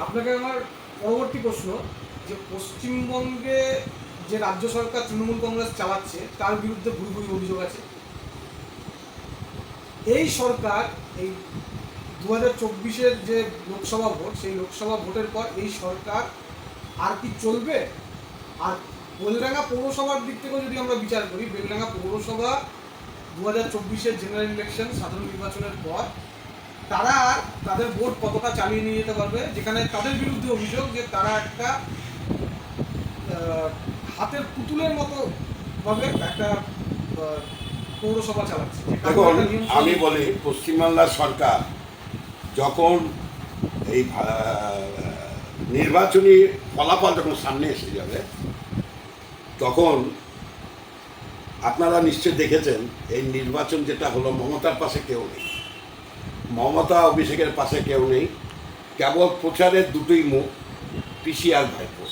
আপনাকে আমার পরবর্তী প্রশ্ন, যে পশ্চিমবঙ্গে যে রাজ্য সরকার তৃণমূল কংগ্রেস চালাচ্ছে তার বিরুদ্ধে ভুরি ভুরি অভিযোগ আছে। এই সরকার এই 2024-এর যে লোকসভা ভোট, সেই লোকসভা ভোটের পর এই সরকার আর কি চলবে? আর বেলডাঙ্গা পৌরসভার দিক থেকেও যদি আমরা বিচার করি, বেলডাঙ্গা পৌরসভা 2024-এর জেনারেল ইলেকশন সাধারণ নির্বাচনের পর তারা আর তাদের ভোট কতটা চালিয়ে নিয়ে যেতে পারবে, যেখানে তাদের বিরুদ্ধে অভিযোগ যে তারা একটা হাতের পুতুলের মতো ভাবে একটা পৌরসভা চালাচ্ছে। দেখুন, আমি বলি পশ্চিমবাংলার সরকার যখন এই নির্বাচনী ফলাফল যখন সামনে এসে যাবে, তখন আপনারা নিশ্চয় দেখেছেন এই নির্বাচন যেটা হলো, মমতার পাশে কেউ নেই, মমতা অভিষেকের পাশে কেউ নেই, কেবল প্রচারের দুটোই মুখ, পিসি আর ভাইপো।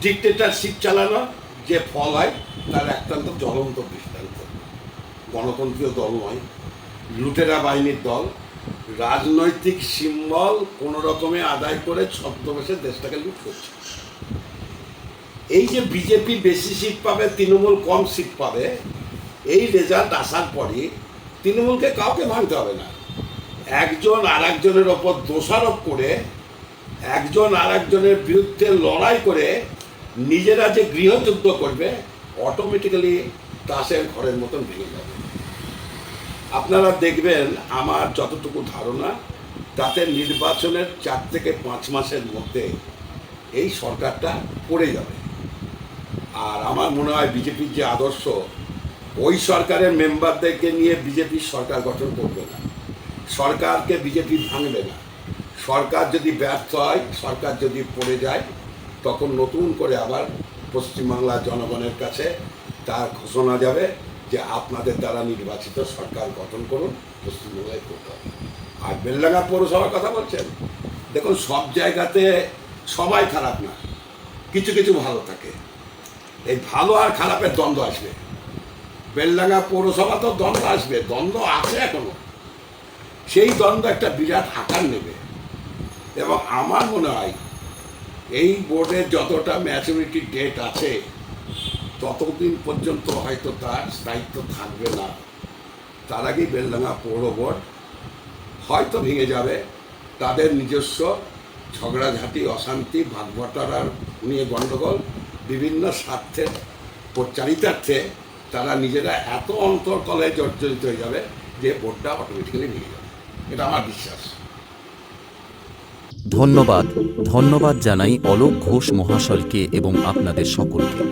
ডিক্টেটরশিপ চালানো যে ফল হয় তার অত্যন্ত জ্বলন্ত দৃষ্টান্ত। গণতন্ত্রীয় দল নয়, লুটেরা বাহিনীর দল, রাজনৈতিক সিম্বল কোনো রকমে আদায় করে ছদ্মবেশে দেশটাকে লুট করছে। এই যে বিজেপি বেশি সিট পাবে, তৃণমূল কম সিট পাবে, এই রেজাল্ট আসার পরই তৃণমূলকে কাউকে ভাঙতে হবে না। একজন আর একজনের ওপর দোষারোপ করে, একজন আর একজনের বিরুদ্ধে লড়াই করে নিজেরা যে গৃহযুদ্ধ করবে, অটোমেটিক্যালি তাসের ঘরের মতন ভেঙে যাবে। আপনারা দেখবেন, আমার যতটুকু ধারণা, তাতে নির্বাচনের 4 থেকে 5 মাসের মধ্যে এই সরকারটা পড়ে যাবে। আর আমার মনে হয় বিজেপির যে আদর্শ, ওই সরকারের মেম্বারদেরকে নিয়ে বিজেপির সরকার গঠন করবে না, সরকারকে বিজেপি ভাঙবে না। সরকার যদি ব্যর্থ হয়, সরকার যদি পড়ে যায়, তখন নতুন করে আবার পশ্চিমবাংলার জনগণের কাছে তার ঘোষণা যাবে যে আপনাদের দ্বারা নির্বাচিত সরকার গঠন করুন, পশ্চিমবাংলায় করতে হবে। আর বেলডাঙ্গা পৌরসভার কথা বলছেন, দেখুন সব জায়গাতে সবাই খারাপ না, কিছু কিছু ভালো থাকে। এই ভালো আর খারাপের দ্বন্দ্ব আসবে। বেলডাঙ্গা পৌরসভা তো দ্বন্দ্ব আসবে, দ্বন্দ্ব আছে এখনো, সেই দ্বন্দ্ব একটা বিরাট আকার নেবে। এবং আমার মনে হয় এই বোর্ডের যতটা ম্যাচুরিটি ডেট আছে, ততদিন পর্যন্ত হয়তো তার স্থায়িত্ব থাকবে না। তার আগেই বেলডাঙ্গা পৌর বোর্ড হয়তো ভেঙে যাবে। তাদের নিজস্ব ঝগড়াঝাঁটি, অশান্তি, ভাগবটারার নিয়ে গণ্ডগোল, বিভিন্ন স্বার্থের চারিতার্থে তারা নিজেরা এত অন্তর্কলহে জর্জরিত হয়ে যাবে যে বোর্ডটা অটোমেটিক্যালি ভেঙে যাবে। এটা আমার বিশ্বাস। ধন্যবাদ। ধন্যবাদ জানাই অলোক ঘোষ মহাশয়কে এবং আপনাদের সকলকে।